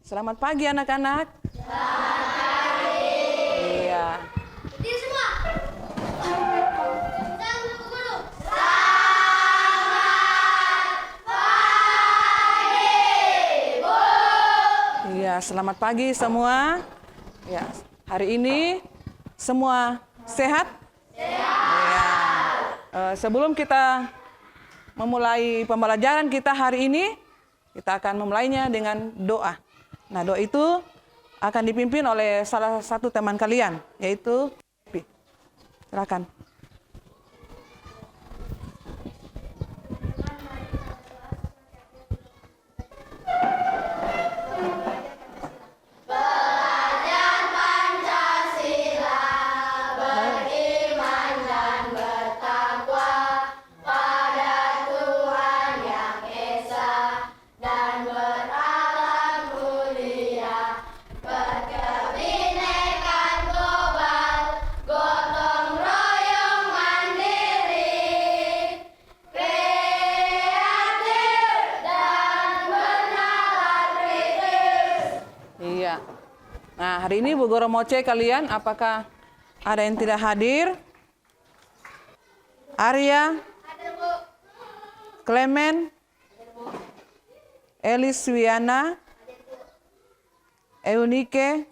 Selamat pagi anak-anak. Selamat pagi. Iya. Berdiri semua. Iya, selamat pagi semua. Ya, hari ini semua sehat? Sehat. Ya. Sebelum kita memulai pembelajaran kita hari ini, kita akan memulainya dengan doa. Nah, doa itu akan dipimpin oleh salah satu teman kalian, yaitu Epi. Silakan. Iya. Nah, hari ini Bu Guru Moce kalian, apakah ada yang tidak hadir? Arya, Clement, Elis Wiana, Eunike,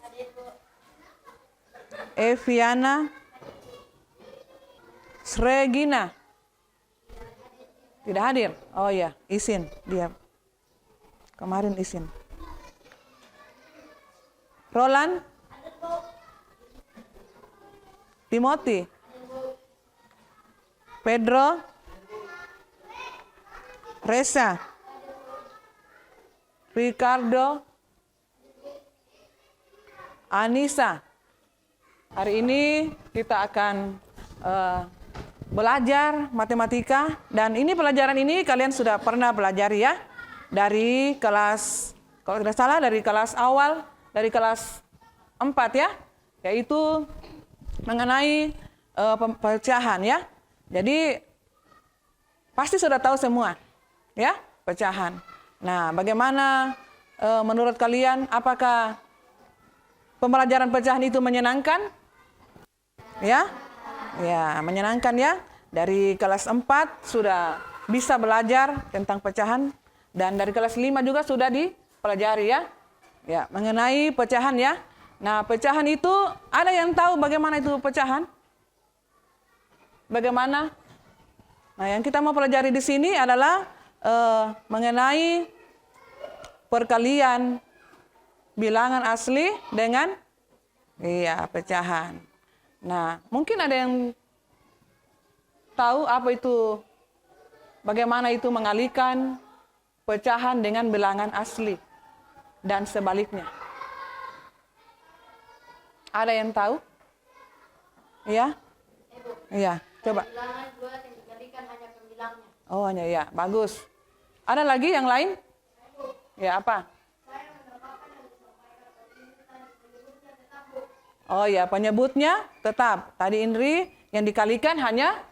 Eviana, Sregina. Tidak hadir? Oh iya, izin dia. Kemarin izin. Roland, Timothy, Pedro, Reza, Ricardo, Anissa. Hari ini kita akan belajar matematika, dan ini pelajaran ini kalian sudah pernah belajar ya, dari kelas, kalau tidak salah dari kelas awal, dari kelas 4 ya, yaitu mengenai pecahan ya. Jadi pasti sudah tahu semua ya, pecahan. Nah, bagaimana menurut kalian, apakah pembelajaran pecahan itu menyenangkan? Ya? Ya, menyenangkan ya. Dari kelas 4 sudah bisa belajar tentang pecahan, dan dari kelas 5 juga sudah dipelajari ya. Ya, mengenai pecahan ya. Nah, pecahan itu ada yang tahu bagaimana itu pecahan? Bagaimana? Nah, yang kita mau pelajari di sini adalah mengenai perkalian bilangan asli dengan pecahan. Nah, mungkin ada yang tahu apa itu, bagaimana itu mengalikan pecahan dengan bilangan asli dan sebaliknya. Ada yang tahu? Iya? Iya, coba. Bilangan 2 yang dikalikan hanya pembilangnya. Oh, hanya ya, bagus. Ada lagi yang lain? Ya, apa? Oh ya, penyebutnya tetap. Tadi Indri yang dikalikan hanya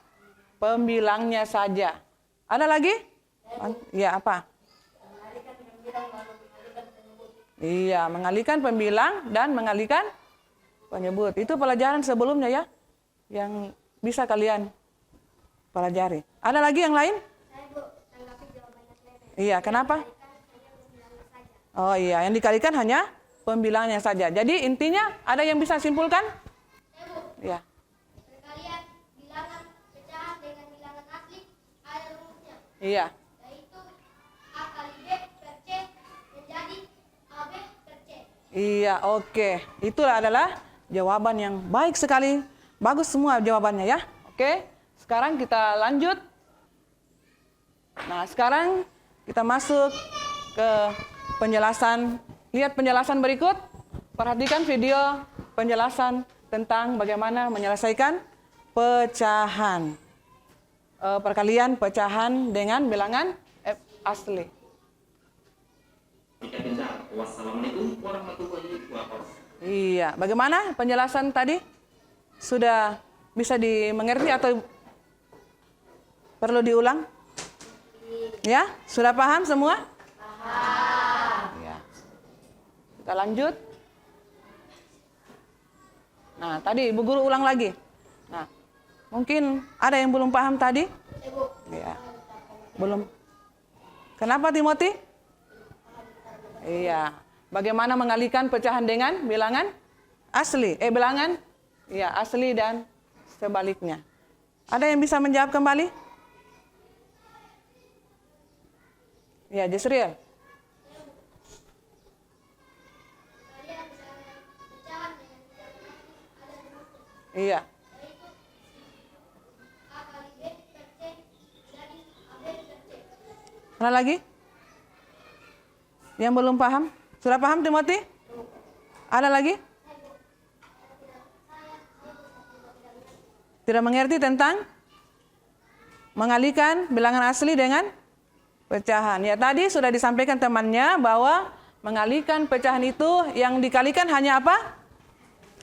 pembilangnya saja. Ada lagi? Ya, apa? Iya, mengalihkan pembilang dan mengalihkan penyebut. Itu pelajaran sebelumnya ya, yang bisa kalian pelajari. Ada lagi yang lain? Iya, kenapa? Oh iya, yang dikalikan hanya pembilangnya saja. Jadi intinya ada yang bisa simpulkan? Iya. Perkalian bilangan pecahan dengan bilangan asli ada rumusnya. Iya. Yaitu A kali B per C menjadi AB per C. Iya, oke. Itulah adalah jawaban yang baik sekali. Bagus semua jawabannya ya. Oke, sekarang kita lanjut. Nah, sekarang kita masuk ke penjelasan. Lihat penjelasan berikut. Perhatikan video penjelasan tentang bagaimana menyelesaikan pecahan. Perkalian pecahan dengan bilangan asli. Wassalamualaikum warahmatullahi wabarakatuh. Iya, bagaimana penjelasan tadi? Sudah bisa dimengerti atau perlu diulang? Ya, sudah paham semua? Paham. Ya. Kita lanjut. Nah, tadi Ibu Guru ulang lagi. Nah, mungkin ada yang belum paham tadi? Iya. Belum. Kenapa Timothy? Iya. Bagaimana mengalihkan pecahan dengan bilangan asli? Bilangan? Iya, asli dan sebaliknya. Ada yang bisa menjawab kembali? Iya, Jisriel. Iya. Ada lagi? Yang belum paham? Sudah paham Timothy? Ada lagi? Tidak mengerti tentang mengalihkan bilangan asli dengan pecahan. Ya tadi sudah disampaikan temannya bahwa mengalihkan pecahan itu yang dikalikan hanya apa?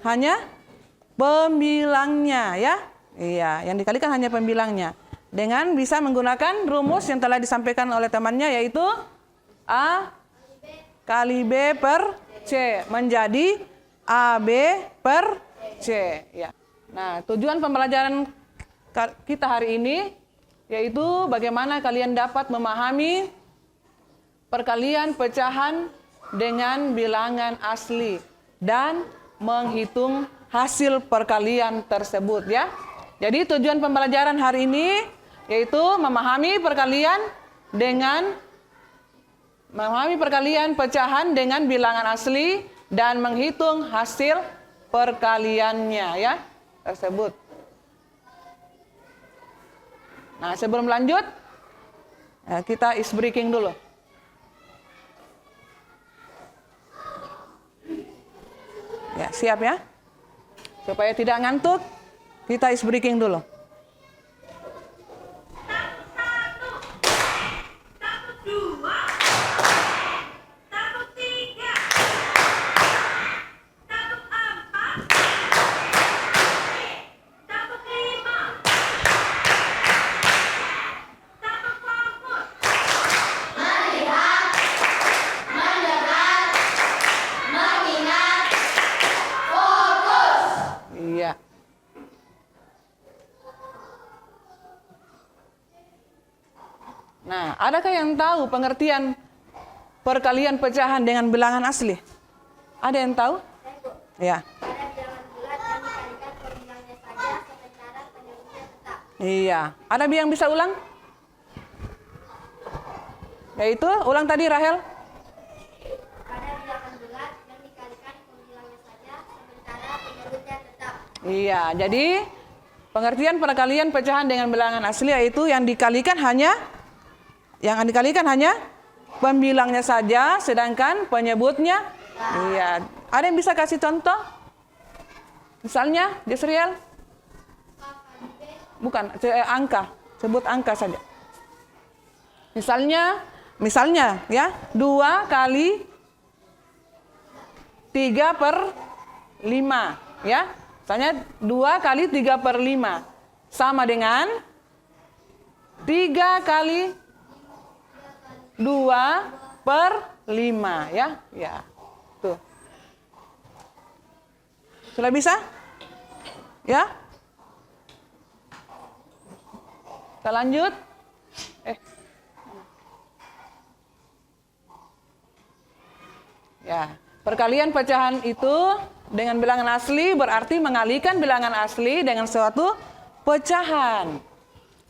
Hanya pembilangnya ya. Iya, yang dikalikan hanya pembilangnya. Dengan bisa menggunakan rumus yang telah disampaikan oleh temannya yaitu A kali B per C menjadi AB per C ya. Nah, tujuan pembelajaran kita hari ini yaitu bagaimana kalian dapat memahami perkalian pecahan dengan bilangan asli dan menghitung hasil perkalian tersebut ya. Jadi tujuan pembelajaran hari ini yaitu memahami perkalian pecahan dengan bilangan asli dan menghitung hasil perkaliannya ya tersebut. Nah, sebelum lanjut kita is breaking dulu. Ya, siap ya? Supaya tidak ngantuk, kita is breaking dulu. Iya. Nah, adakah yang tahu pengertian perkalian pecahan dengan bilangan asli? Ada yang tahu? Ya. Pada bilangan bulat yang dikalikan pembilangnya saja sementara penyebutnya tetap. Iya. Ada yang bisa ulang? Yaitu, ulang tadi Rahel. Pada bilangan bulat yang dikalikan pembilangnya saja sementara penyebutnya tetap. Iya, jadi pengertian perkalian pecahan dengan bilangan asli yaitu yang dikalikan hanya pembilangnya saja, sedangkan penyebutnya iya. Ada yang bisa kasih contoh? Misalnya, Jisriel? Bukan, angka. Sebut angka saja. Misalnya ya, 2 kali 3 per 5 ya. Misalnya 2 kali 3 per 5 sama dengan 3 kali 2 per 5 ya. Ya. Tuh. Sudah bisa? Ya? Kita lanjut. Ya, perkalian pecahan itu dengan bilangan asli berarti mengalihkan bilangan asli dengan suatu pecahan.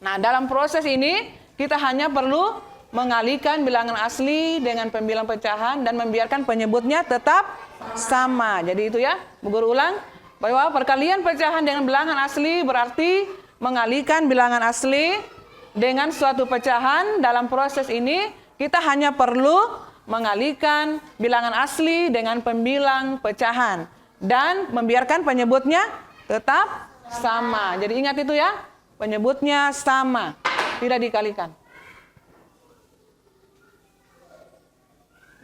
Nah, dalam proses ini kita hanya perlu mengalihkan bilangan asli dengan pembilang pecahan dan membiarkan penyebutnya tetap sama. Jadi itu ya, Bu Guru ulang bahwa perkalian pecahan dengan bilangan asli berarti mengalihkan bilangan asli dengan suatu pecahan. Dalam proses ini kita hanya perlu mengalihkan bilangan asli dengan pembilang pecahan dan membiarkan penyebutnya tetap sama. Jadi ingat itu ya, penyebutnya sama, tidak dikalikan.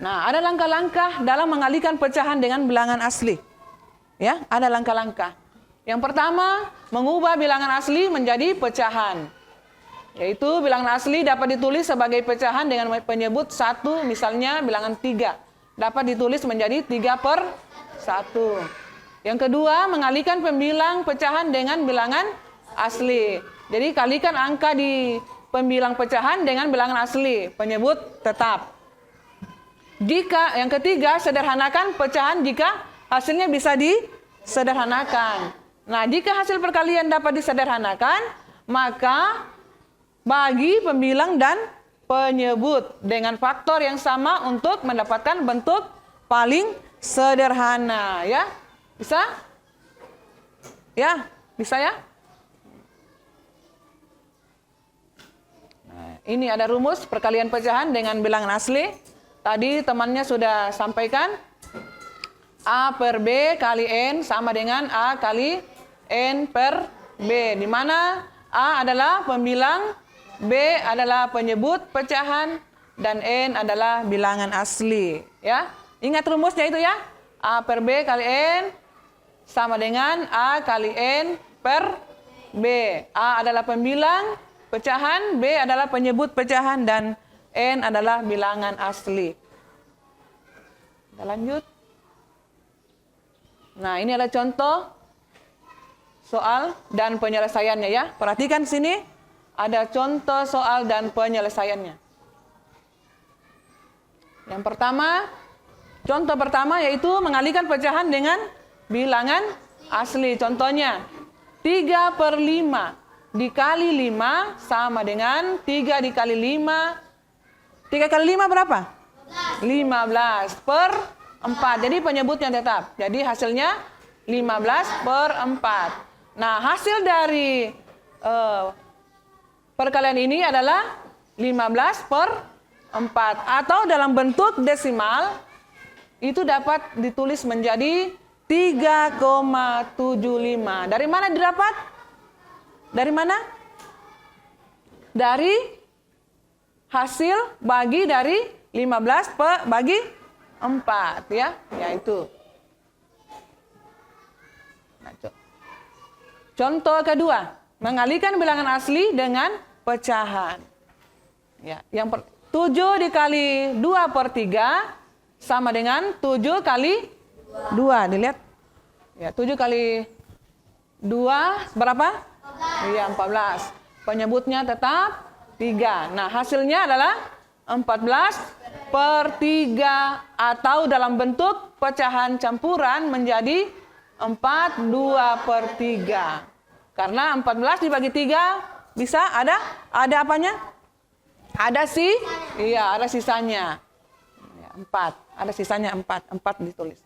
Nah, ada langkah-langkah dalam mengalihkan pecahan dengan bilangan asli. Ya, ada langkah-langkah. Yang pertama, mengubah bilangan asli menjadi pecahan. Yaitu bilangan asli dapat ditulis sebagai pecahan dengan penyebut 1, misalnya bilangan 3. dapat ditulis menjadi 3/1. Yang kedua, mengalihkan pembilang pecahan dengan bilangan asli. Jadi kalikan angka di pembilang pecahan dengan bilangan asli, penyebut tetap. Yang ketiga, sederhanakan pecahan jika hasilnya bisa disederhanakan. Nah, jika hasil perkalian dapat disederhanakan, maka bagi pembilang dan penyebut dengan faktor yang sama untuk mendapatkan bentuk paling sederhana, ya. Bisa? Ya, bisa ya? Nah, ini ada rumus perkalian pecahan dengan bilangan asli. Tadi temannya sudah sampaikan. A per B kali N sama dengan A kali N per B, di mana A adalah pembilang, B adalah penyebut pecahan, dan N adalah bilangan asli. Ya, ingat rumusnya itu ya. A per B kali N sama dengan A kali N per B. A adalah pembilang pecahan, B adalah penyebut pecahan, dan N adalah bilangan asli. Kita lanjut. Nah, ini adalah contoh soal dan penyelesaiannya ya. Perhatikan sini, ada contoh soal dan penyelesaiannya. Yang pertama, contoh pertama yaitu mengalihkan pecahan dengan bilangan asli. Contohnya, 3/5 dikali 5 sama dengan 3 dikali 5. 3 kali 5 berapa? 15/4. Jadi penyebutnya tetap. Jadi hasilnya 15/4. Nah, hasil dari perkalian ini adalah 15/4. Atau dalam bentuk desimal, itu dapat ditulis menjadi 3,75. Dari mana didapat? Dari mana? Dari hasil bagi dari 15 bagi 4 ya, yaitu. Nah, contoh kedua, mengalihkan bilangan asli dengan pecahan. Ya, 7 dikali 2/3 sama dengan 7 kali 2. Dilihat. Ya, 7 kali 2 berapa? Iya, 14. Penyebutnya tetap 3. Nah, hasilnya adalah 14/3 atau dalam bentuk pecahan campuran menjadi 42/3. Karena 14 dibagi 3 bisa ada apanya? Ada iya, ada sisanya. 4, ada sisanya 4 ditulis.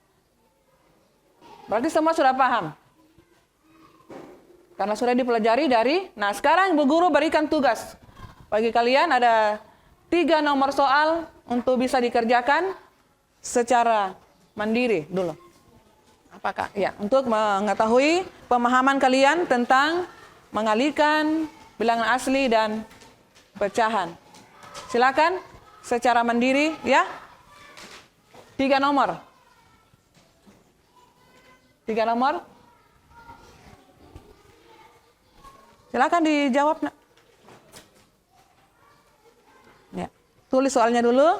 Berarti semua sudah paham? Karena sudah dipelajari nah sekarang Bu Guru berikan tugas. Bagi kalian ada 3 nomor soal untuk bisa dikerjakan secara mandiri dulu. Apakah? Ya, untuk mengetahui pemahaman kalian tentang mengalihkan bilangan asli dan pecahan. Silakan secara mandiri ya. 3 nomor. 3 nomor. Silakan dijawab, Nak. Ya, tulis soalnya dulu.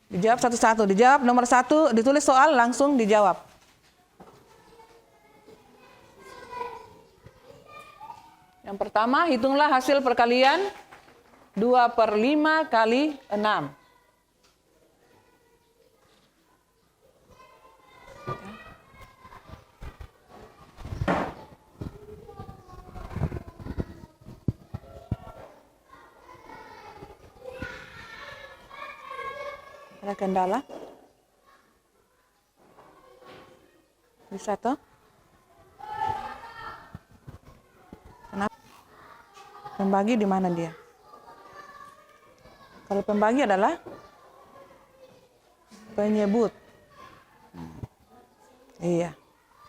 Dijawab satu-satu. Dijawab nomor 1, ditulis soal langsung dijawab. Yang pertama, hitunglah hasil perkalian 2/5 kali 6. Ada kendala? Bisa toh? Kenapa? Pembagi di mana dia? Kalau pembagi adalah penyebut. Iya,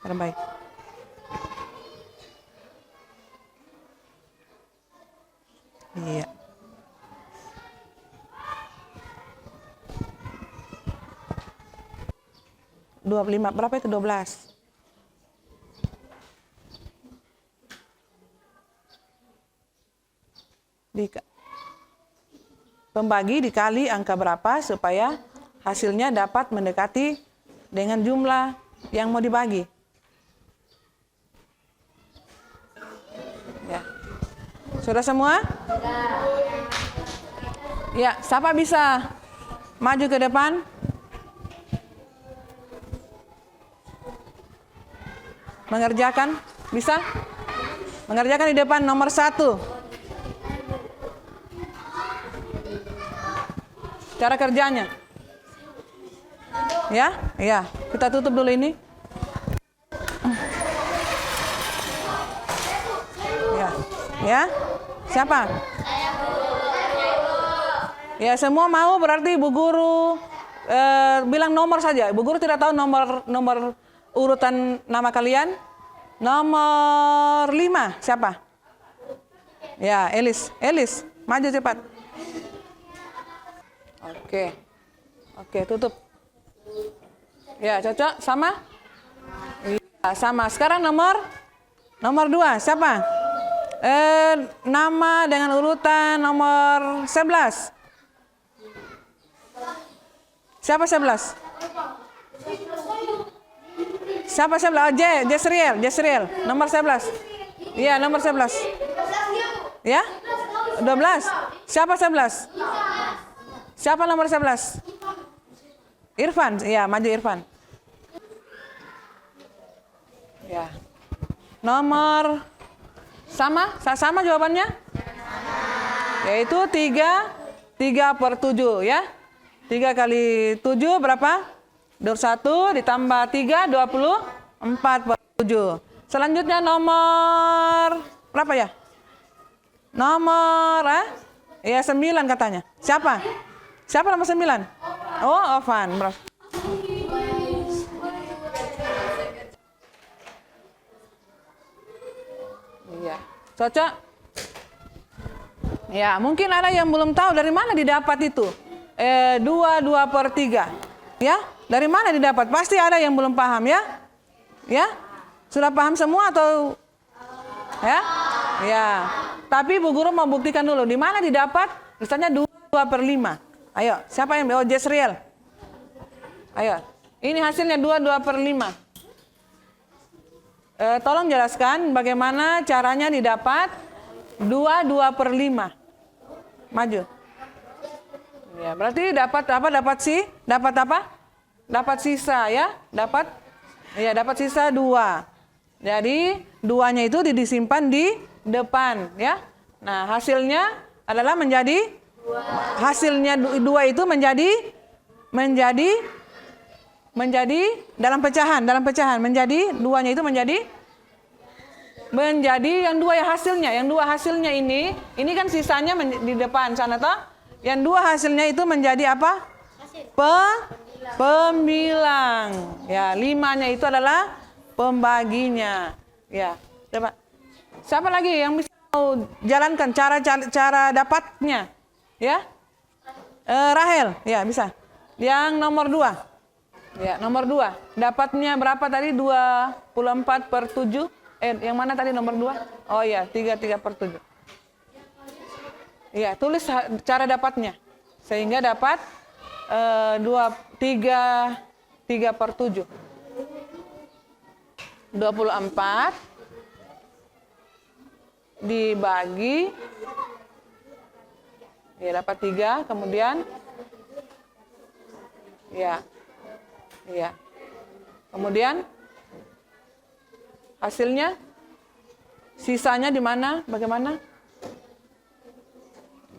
terbaik. Iya. Berapa itu 12? Pembagi dikali angka berapa supaya hasilnya dapat mendekati dengan jumlah yang mau dibagi. Ya. Sudah semua? Ya, siapa bisa maju ke depan? Mengerjakan? Bisa? Mengerjakan di depan nomor 1. Cara kerjanya. Ya, ya. Kita tutup dulu ini. Ya, ya. Siapa? Ya, semua mau berarti Bu Guru bilang nomor saja. Bu Guru tidak tahu nomor urutan nama kalian. Nomor 5, siapa? Ya, Elis. Elis, maju cepat. Oke, tutup. Ya, cocok sama? Iya, sama. Sekarang nomor 2, siapa? Nama dengan urutan nomor 11. Siapa 11? Siapa 11? Oh, Jesriel. Nomor 11. Iya, nomor 11. Ya? 12. Siapa 11? Siapa nomor 11? Irfan. Iya, maju Irfan. Ya. Nomor sama jawabannya? Yaitu 3/7 ya. 3 kali 7 berapa? 21 ditambah 3, 24/7. Selanjutnya nomor berapa ya? Nomor ya 9 katanya. Siapa? Siapa nomor 9? Oh, Ovan. Iya. Cocok? Ya, mungkin ada yang belum tahu dari mana didapat itu. 2/3. Ya? Dari mana didapat? Pasti ada yang belum paham ya? Ya? Sudah paham semua atau ya? Ya. Tapi Bu Guru mau buktikan dulu di mana didapat misalnya 2/5. Ayo, siapa yang Jesriel? Ayo. Ini hasilnya 2/5. Tolong jelaskan bagaimana caranya didapat 2/5. Maju. Ya, berarti dapat apa? Dapat apa? Dapat sisa ya, dapat sisa 2. Jadi 2-nya itu disimpan di depan ya. Nah, hasilnya adalah menjadi 2 itu menjadi dalam pecahan menjadi 2-nya itu menjadi yang 2 ya hasilnya. Yang 2 hasilnya ini kan sisanya di depan sana toh. Yang 2 hasilnya itu menjadi apa? Pembilang. Ya, 5-nya itu adalah pembaginya. Ya, coba. Siapa lagi yang bisa mau jalankan cara dapatnya? Ya? Rahel, ya bisa. Yang nomor 2. Ya, nomor 2. Dapatnya berapa tadi? 24/7. Yang mana tadi nomor 2? Oh iya, 3/7. Iya, tulis cara dapatnya. Sehingga dapat 3/7. 24 dibagi ya dapat 3, kemudian ya. Kemudian hasilnya sisanya di mana? Bagaimana?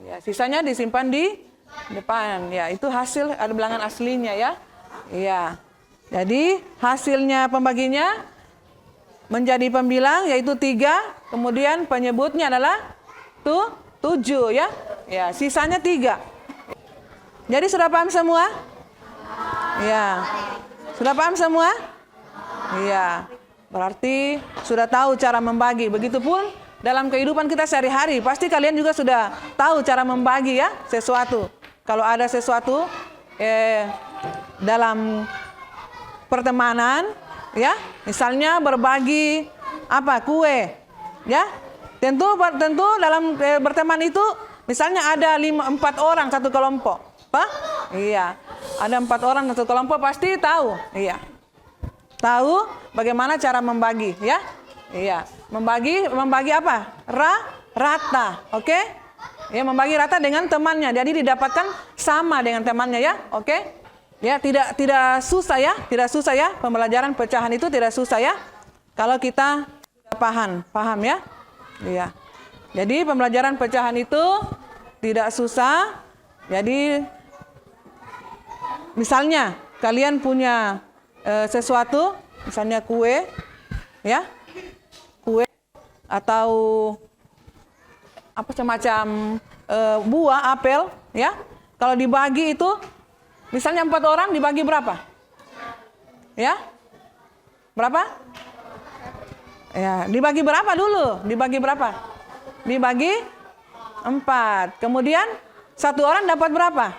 Ya, sisanya disimpan di depan. Ya, itu hasil ada bilangan aslinya ya. Iya. Jadi hasilnya pembaginya menjadi pembilang yaitu 3, kemudian penyebutnya adalah 7 ya. Ya, sisanya 3. Jadi sudah paham semua? Ya. Sudah paham semua? Iya. Berarti sudah tahu cara membagi. Begitupun dalam kehidupan kita sehari-hari, pasti kalian juga sudah tahu cara membagi ya sesuatu. Kalau ada sesuatu dalam pertemanan, ya, misalnya berbagi apa kue, ya, tentu dalam berteman itu, misalnya ada 4 orang satu kelompok, apa? Iya. Ada 4 orang satu kelompok pasti tahu. Iya. Tahu bagaimana cara membagi ya? Iya. Membagi apa? Rata. Oke? Ya, membagi rata dengan temannya. Jadi didapatkan sama dengan temannya ya. Oke? Ya, tidak susah ya. Tidak susah ya. Pembelajaran pecahan itu tidak susah ya. Kalau kita sudah paham ya? Iya. Jadi pembelajaran pecahan itu tidak susah. Jadi misalnya kalian punya sesuatu, misalnya kue, ya, kue atau apa semacam buah, apel, ya. Kalau dibagi itu, misalnya 4 orang dibagi berapa? Ya, berapa? Ya, dibagi berapa dulu? Dibagi berapa? Dibagi 4. Kemudian 1 orang dapat berapa?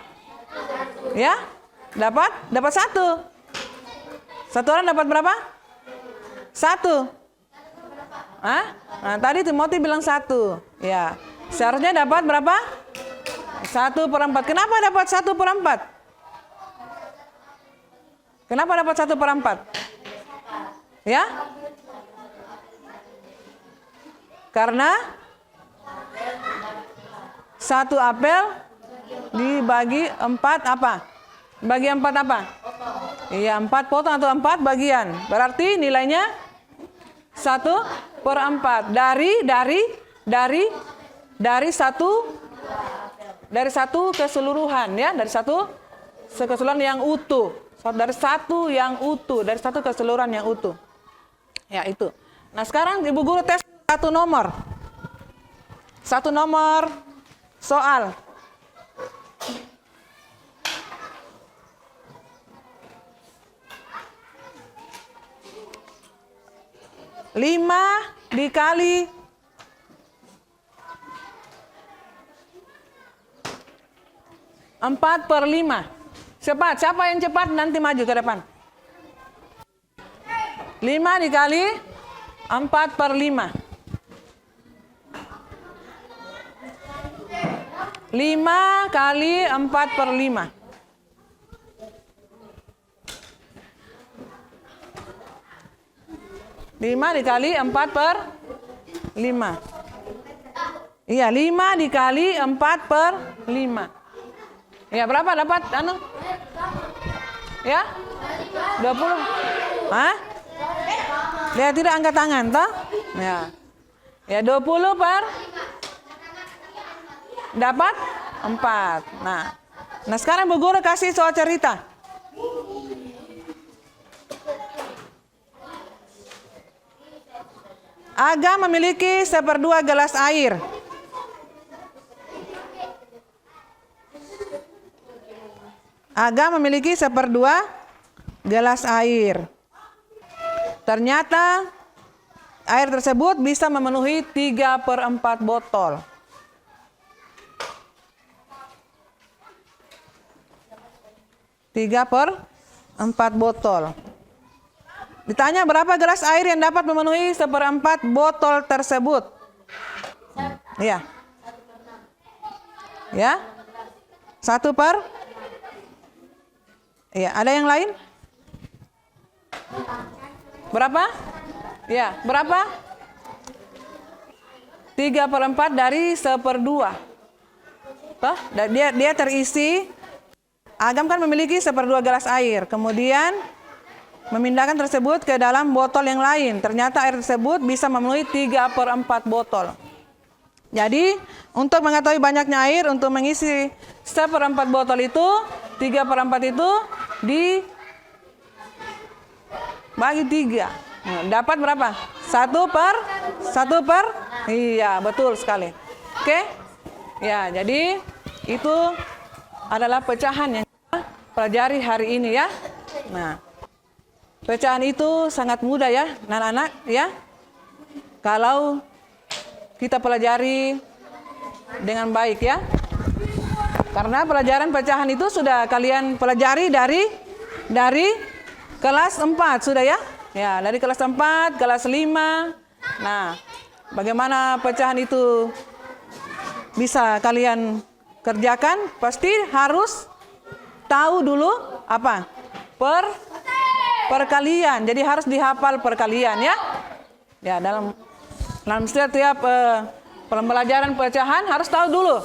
Ya, dapat 1. 1 orang dapat berapa? 1. Hah? Nah, tadi Timothy bilang 1. Ya, seharusnya dapat berapa? 1/4. Kenapa dapat 1/4? Kenapa dapat 1/4? Ya? Karena 1 apel dibagi 4 apa? Bagi 4 apa? Iya, 4 potong atau 4 bagian. Berarti nilainya 1/4 dari satu keseluruhan ya, dari satu keseluruhan yang utuh. Dari satu keseluruhan yang utuh. Ya, itu. Nah, sekarang Ibu Guru tes satu nomor soal. 5 dikali 4/5. Cepat, siapa yang cepat nanti maju ke depan. 5 dikali 4/5. 5 kali 4/5. 5 dikali 4/5. Iya, 5 dikali 4/5. Ya, berapa dapat anu? Ya? 20. Hah? Dia tidak angkat tangan, toh? Ya. Ya, 20 per dapat 4. Nah, sekarang Bu Guru kasih soal cerita. Aga memiliki 1/2 gelas air. Aga memiliki 1/2 gelas air. Ternyata air tersebut bisa memenuhi 3/4 botol. Tiga per 4 botol. Ditanya berapa gelas air yang dapat memenuhi 1/4 botol tersebut? Iya. Ya? 1 per? Iya. Ada yang lain? Berapa? Ya, berapa? 3/4 dari 1/2. Toh? Dia terisi. Agam kan memiliki 1/2 gelas air. Kemudian memindahkan tersebut ke dalam botol yang lain. Ternyata air tersebut bisa memenuhi 3/4 botol. Jadi, untuk mengetahui banyaknya air untuk mengisi 1/4 botol itu, 3/4 itu dibagi 3. Nah, dapat berapa? 1 per? Iya, betul sekali. Oke? Ya, jadi itu adalah pecahan yang kita pelajari hari ini ya. Nah, pecahan itu sangat mudah ya, anak-anak ya. Kalau kita pelajari dengan baik ya. Karena pelajaran pecahan itu sudah kalian pelajari dari kelas 4 sudah ya. Ya, dari kelas 4, kelas 5. Nah, bagaimana pecahan itu bisa kalian kerjakan? Pasti harus tahu dulu apa? Perkalian. Jadi harus dihafal perkalian ya. Ya, dalam setiap pembelajaran pecahan harus tahu dulu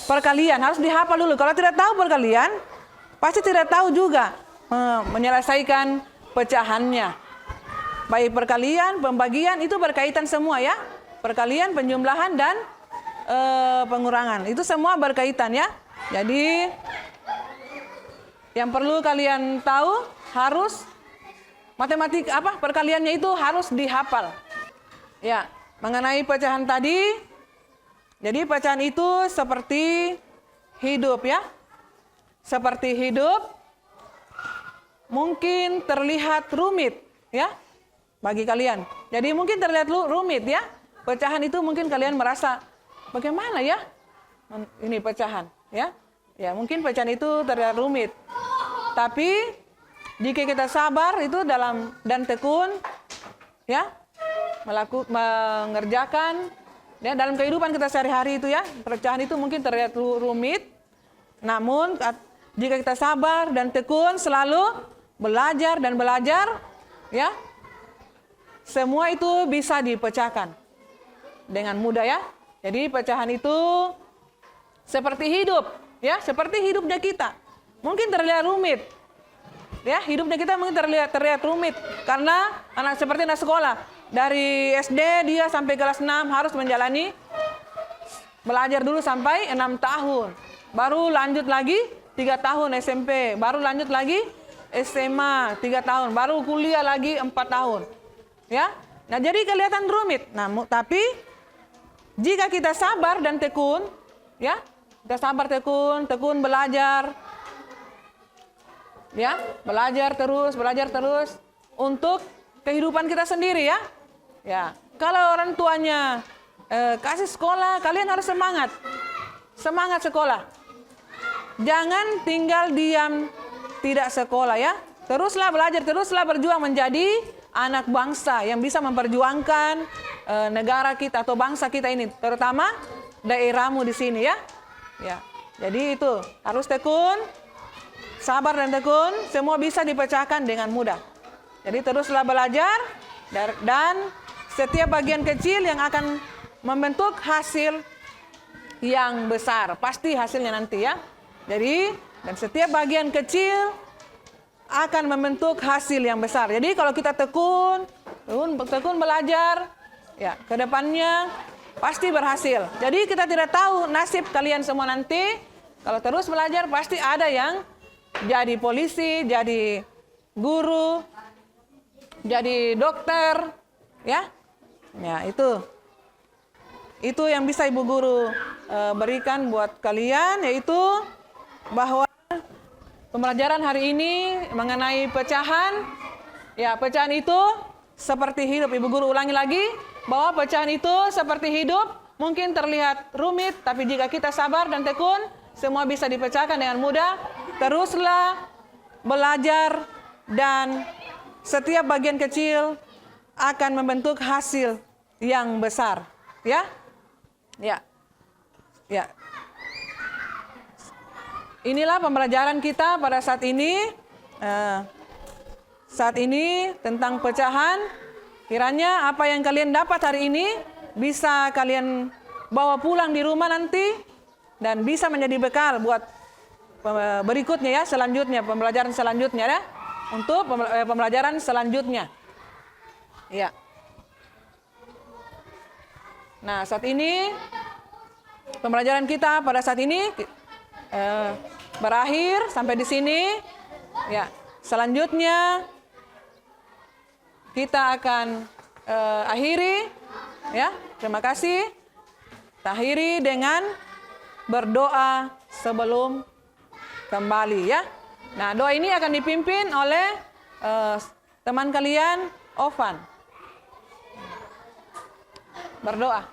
perkalian, harus dihafal dulu. Kalau tidak tahu perkalian, pasti tidak tahu juga menyelesaikan pecahannya. Baik perkalian, pembagian itu berkaitan semua ya. Perkalian, penjumlahan dan pengurangan. Itu semua berkaitan ya. Jadi yang perlu kalian tahu harus matematika perkaliannya itu harus dihafal. Ya, mengenai pecahan tadi. Jadi pecahan itu seperti hidup ya. Seperti hidup. Mungkin terlihat rumit ya bagi kalian. Jadi mungkin terlihat rumit ya. Pecahan itu mungkin kalian merasa bagaimana ya? Ini pecahan ya. Ya, mungkin pecahan itu terlihat rumit. Tapi jika kita sabar itu dan tekun ya, mengerjakan ya, dalam kehidupan kita sehari-hari itu ya, pecahan itu mungkin terlihat rumit. Namun jika kita sabar dan tekun selalu belajar dan belajar ya, semua itu bisa dipecahkan dengan mudah ya. Jadi pecahan itu seperti hidup ya, seperti hidupnya kita. Mungkin terlihat rumit. Ya, hidupnya kita mungkin terlihat rumit karena seperti anak sekolah. Dari SD dia sampai kelas 6 harus menjalani belajar dulu sampai 6 tahun. Baru lanjut lagi 3 tahun SMP, baru lanjut lagi SMA 3 tahun, baru kuliah lagi 4 tahun. Ya. Nah, jadi kelihatan rumit. Tapi jika kita sabar dan tekun, ya, kita sabar tekun belajar. Ya, belajar terus untuk kehidupan kita sendiri ya. Ya, kalau orang tuanya kasih sekolah, kalian harus semangat sekolah. Jangan tinggal diam tidak sekolah ya. Teruslah belajar, teruslah berjuang menjadi anak bangsa yang bisa memperjuangkan negara kita atau bangsa kita ini, terutama daerahmu di sini ya. Ya, jadi itu harus tekun. Sabar dan tekun, semua bisa dipecahkan dengan mudah. Jadi teruslah belajar dan setiap bagian kecil yang akan membentuk hasil yang besar. Pasti hasilnya nanti ya. Jadi dan setiap bagian kecil akan membentuk hasil yang besar. Jadi kalau kita tekun belajar, ya ke depannya pasti berhasil. Jadi kita tidak tahu nasib kalian semua nanti. Kalau terus belajar pasti ada yang jadi polisi, jadi guru, jadi dokter, ya. Ya, itu yang bisa Ibu Guru berikan buat kalian, yaitu bahwa pembelajaran hari ini mengenai pecahan. Ya, pecahan itu seperti hidup. Ibu Guru ulangi lagi bahwa pecahan itu seperti hidup, mungkin terlihat rumit, tapi jika kita sabar dan tekun, semua bisa dipecahkan dengan mudah. Teruslah belajar dan setiap bagian kecil akan membentuk hasil yang besar, ya. Ya. Ya. Inilah pembelajaran kita pada saat ini. Saat ini tentang pecahan. Kiranya apa yang kalian dapat hari ini bisa kalian bawa pulang di rumah nanti dan bisa menjadi bekal buat berikutnya ya, selanjutnya, pembelajaran selanjutnya ya, untuk pembelajaran selanjutnya. Ya. Nah, saat ini pembelajaran kita pada saat ini berakhir sampai di sini. Ya, selanjutnya kita akan akhiri ya. Terima kasih. Kita akhiri dengan berdoa sebelum kembali ya. Nah, doa ini akan dipimpin oleh teman kalian, Ovan. Berdoa.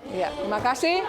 Ya, terima kasih.